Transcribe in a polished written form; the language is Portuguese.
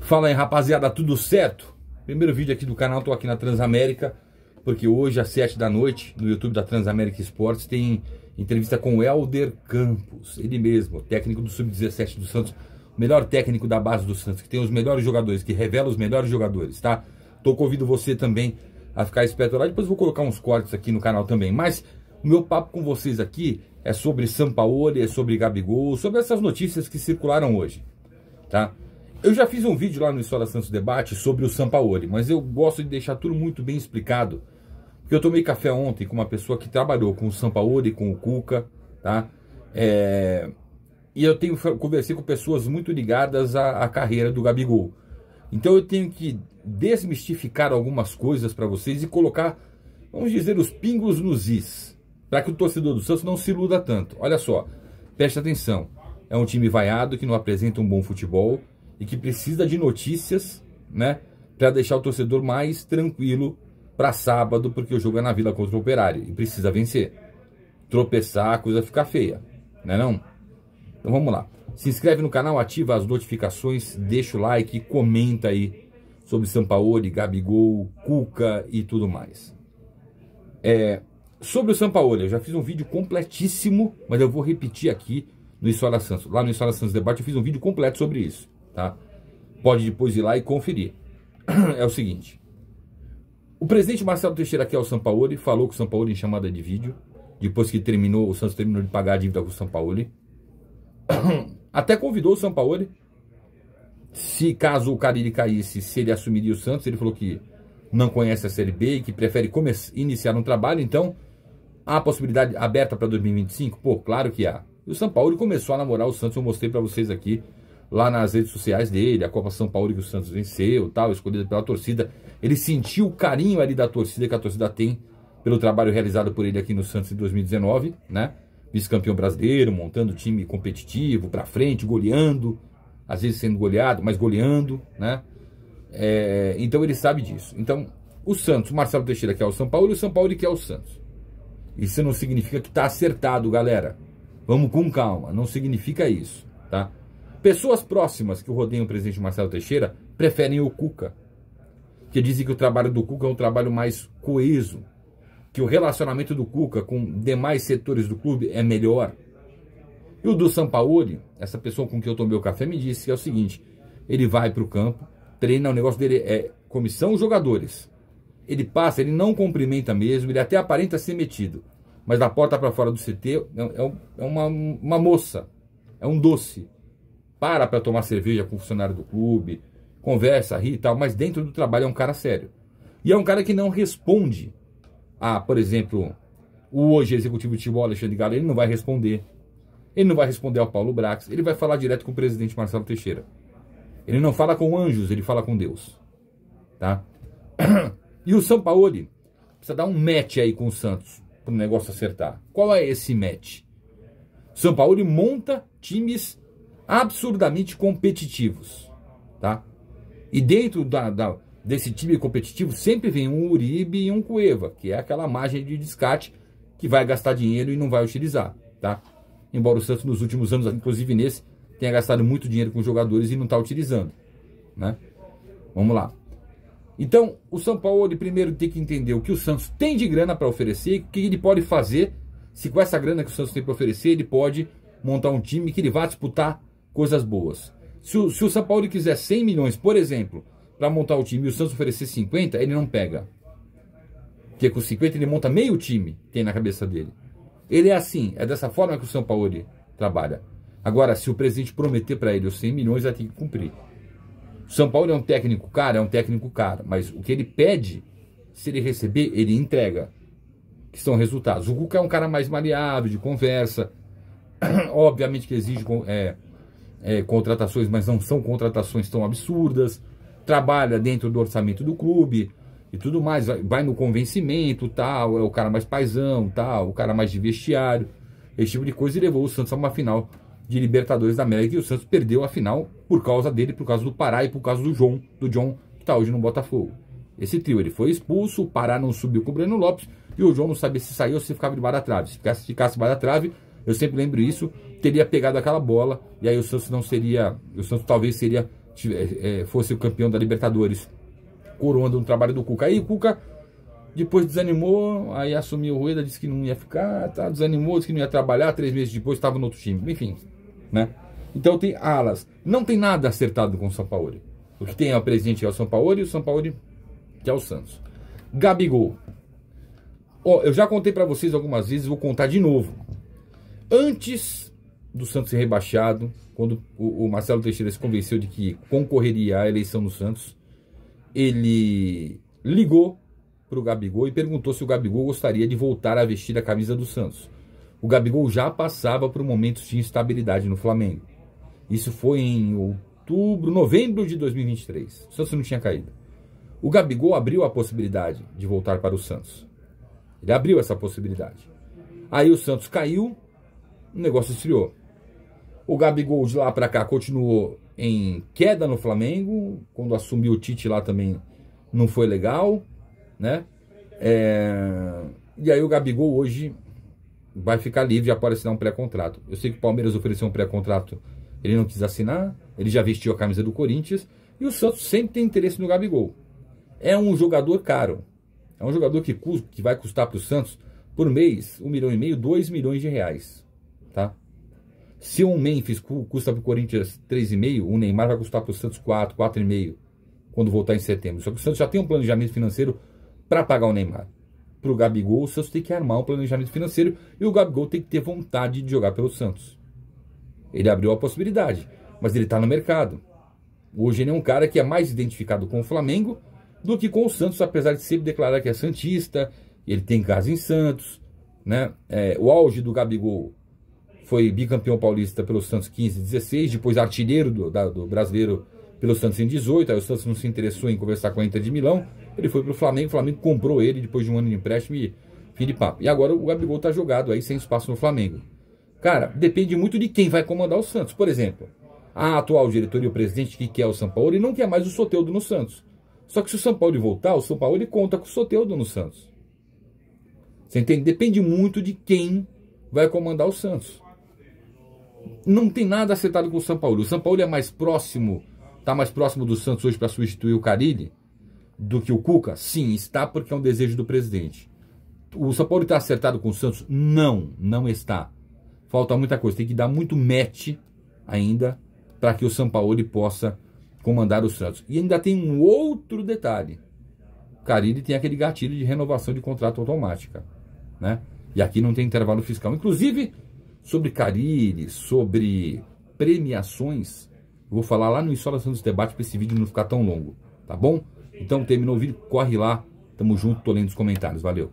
Fala aí, rapaziada, tudo certo? Primeiro vídeo aqui do canal, tô aqui na Transamérica, porque hoje às 7 da noite, no YouTube da Transamérica Esportes, tem entrevista com o Helder Campos, ele mesmo, técnico do Sub-17 do Santos, o melhor técnico da base do Santos, que tem os melhores jogadores, que revela os melhores jogadores, tá? Convido você também a ficar esperto lá, depois vou colocar uns cortes aqui no canal também, mas o meu papo com vocês aqui é sobre Sampaoli, é sobre Gabigol, sobre essas notícias que circularam hoje, tá? Eu já fiz um vídeo lá no História Santos Debate sobre o Sampaoli, mas eu gosto de deixar tudo muito bem explicado, porque eu tomei café ontem com uma pessoa que trabalhou com o Sampaoli, com o Cuca, tá? E eu conversei com pessoas muito ligadas à carreira do Gabigol. Então eu tenho que desmistificar algumas coisas para vocês e colocar, vamos dizer, os pingos nos is, para que o torcedor do Santos não se iluda tanto. Olha só, preste atenção, é um time vaiado que não apresenta um bom futebol e que precisa de notícias, né, para deixar o torcedor mais tranquilo para sábado, porque o jogo é na Vila contra o Operário e precisa vencer. Tropeçar, a coisa fica feia, né não? Então vamos lá. Se inscreve no canal, ativa as notificações, deixa o like, comenta aí sobre Sampaoli, Gabigol, Cuca e tudo mais. Sobre o Sampaoli, eu já fiz um vídeo completíssimo, mas eu vou repetir aqui no História Santos. Lá no História Santos Debate eu fiz um vídeo completo sobre isso, tá? Pode depois ir lá e conferir. É o seguinte. O presidente Marcelo Teixeira, que é o Sampaoli, falou com o Sampaoli em chamada de vídeo, depois que o Santos terminou de pagar a dívida com o Sampaoli. Até convidou o Sampaoli, se caso o Carille caísse, se ele assumiria o Santos. Ele falou que não conhece a Série B e que prefere iniciar um trabalho. Então, há a possibilidade aberta para 2025? Pô, claro que há. E o Sampaoli começou a namorar o Santos, eu mostrei para vocês aqui, lá nas redes sociais dele, a Copa São Paulo que o Santos venceu, tal, escolhida pela torcida. Ele sentiu o carinho ali da torcida, que a torcida tem pelo trabalho realizado por ele aqui no Santos em 2019, né? Vice-campeão brasileiro, montando time competitivo, pra frente, goleando, às vezes sendo goleado, mas goleando, né? Então ele sabe disso. Então, o Santos, o Marcelo Teixeira quer o Sampaoli, e o Sampaoli quer o Santos. Isso não significa que tá acertado, galera. Vamos com calma, não significa isso, tá? Pessoas próximas que rodeiam o presidente Marcelo Teixeira preferem o Cuca, que dizem que o trabalho do Cuca é um trabalho mais coeso, que o relacionamento do Cuca com demais setores do clube é melhor. E o do Sampaoli, essa pessoa com quem eu tomei o café, me disse que é o seguinte: ele vai para o campo, treina, o negócio dele é comissão jogadores. Ele passa, ele não cumprimenta mesmo, ele até aparenta ser metido, mas da porta para fora do CT é uma moça, é um doce. Para tomar cerveja com o funcionário do clube, conversa, ri e tal, mas dentro do trabalho é um cara sério. E é um cara que não responde a, por exemplo, o hoje executivo de futebol, Alexandre Galo. Ele não vai responder. Ele não vai responder ao Paulo Brax. Ele vai falar direto com o presidente Marcelo Teixeira. Ele não fala com anjos, ele fala com Deus. Tá? E o Sampaoli precisa dar um match aí com o Santos para o negócio acertar. Qual é esse match? O Sampaoli monta times absurdamente competitivos, tá? E dentro desse time competitivo sempre vem um Uribe e um Cueva, que é aquela margem de descarte que vai gastar dinheiro e não vai utilizar, tá? Embora o Santos nos últimos anos, inclusive nesse, tenha gastado muito dinheiro com jogadores e não está utilizando, né? Vamos lá. Então, o Sampaoli primeiro tem que entender o que o Santos tem de grana para oferecer e o que ele pode fazer, se com essa grana que o Santos tem para oferecer, ele pode montar um time que ele vá disputar coisas boas. Se o Sampaoli quiser 100 milhões, por exemplo, para montar o time e o Santos oferecer 50, ele não pega. Porque com 50 ele monta meio time, tem na cabeça dele. Ele é assim, é dessa forma que o Sampaoli trabalha. Agora, se o presidente prometer para ele os 100 milhões, vai ter que cumprir. O Sampaoli é um técnico caro, mas o que ele pede, se ele receber, ele entrega. Que são resultados. O Cuca é um cara mais maleável, de conversa. Obviamente que exige contratações, mas não são contratações tão absurdas. Trabalha dentro do orçamento do clube e tudo mais, vai no convencimento, tal, é o cara mais paizão, tal, o cara mais de vestiário, esse tipo de coisa, e levou o Santos a uma final de Libertadores da América, e o Santos perdeu a final por causa dele, por causa do Pará e por causa do John, que tá hoje no Botafogo. Esse trio, ele foi expulso, o Pará não subiu com o Breno Lopes, e o John não sabia se saiu ou se ficava debaixo da trave. Se ficasse debaixo da trave, eu sempre lembro isso, teria pegado aquela bola, e aí o Santos talvez seria fosse o campeão da Libertadores, coroando um trabalho do Cuca. Aí o Cuca depois desanimou, aí assumiu o Rueda, disse que não ia ficar, tá, desanimou, disse que não ia trabalhar, 3 meses depois estava no outro time, enfim, né? Então tem alas, não tem nada acertado com o Sampaoli. O que tem é o presidente que é o Sampaoli e o Sampaoli que é o Santos. Gabigol. Ó, eu já contei para vocês algumas vezes, vou contar de novo. Antes do Santos ser rebaixado, quando o Marcelo Teixeira se convenceu de que concorreria à eleição do Santos, ele ligou para o Gabigol e perguntou se o Gabigol gostaria de voltar a vestir a camisa do Santos. O Gabigol já passava por momentos de instabilidade no Flamengo. Isso foi em novembro de 2023. O Santos não tinha caído. O Gabigol abriu a possibilidade de voltar para o Santos. Ele abriu essa possibilidade. Aí o Santos caiu, o negócio esfriou. O Gabigol de lá para cá continuou em queda no Flamengo. Quando assumiu o Tite lá também não foi legal, né? E aí o Gabigol hoje vai ficar livre, já pode assinar um pré-contrato. Eu sei que o Palmeiras ofereceu um pré-contrato, ele não quis assinar, ele já vestiu a camisa do Corinthians, e o Santos sempre tem interesse no Gabigol. É um jogador caro, é um jogador que vai custar para o Santos por mês 1,5 milhão, 2 milhões de reais, tá? Se um Memphis custa para o Corinthians 3,5, o Neymar vai custar para o Santos 4, 4,5, quando voltar em setembro. Só que o Santos já tem um planejamento financeiro para pagar o Neymar. Para o Gabigol, o Santos tem que armar um planejamento financeiro e o Gabigol tem que ter vontade de jogar pelo Santos. Ele abriu a possibilidade, mas ele está no mercado. Hoje ele é um cara que é mais identificado com o Flamengo do que com o Santos, apesar de sempre declarar que é santista, ele tem casa em Santos, né? O auge do Gabigol foi bicampeão paulista pelo Santos 15 e 16, depois artilheiro do brasileiro pelo Santos em 18, aí o Santos não se interessou em conversar com a Inter de Milão, ele foi pro Flamengo, o Flamengo comprou ele depois de um ano de empréstimo e fim de papo. E agora o Gabigol tá jogado aí sem espaço no Flamengo. Cara, depende muito de quem vai comandar o Santos. Por exemplo, a atual diretoria, o presidente que quer o Sampaoli, não quer mais o Soteldo no Santos. Só que se o Sampaoli voltar, o Sampaoli conta com o Soteldo no Santos. Você entende? Depende muito de quem vai comandar o Santos. Não tem nada acertado com o Sampaoli. O Sampaoli é mais próximo, tá mais próximo do Santos hoje para substituir o Carille do que o Cuca? Sim, está, porque é um desejo do presidente. O Sampaoli está acertado com o Santos? Não, não está. Falta muita coisa, tem que dar muito match ainda para que o Sampaoli possa comandar o Santos. E ainda tem um outro detalhe. O Carille tem aquele gatilho de renovação de contrato automática, né? E aqui não tem intervalo fiscal. Inclusive, sobre Carille, sobre premiações, eu vou falar lá no Escola Santos Debate para esse vídeo não ficar tão longo, tá bom? Então, terminou o vídeo, corre lá, tamo junto, tô lendo os comentários, valeu!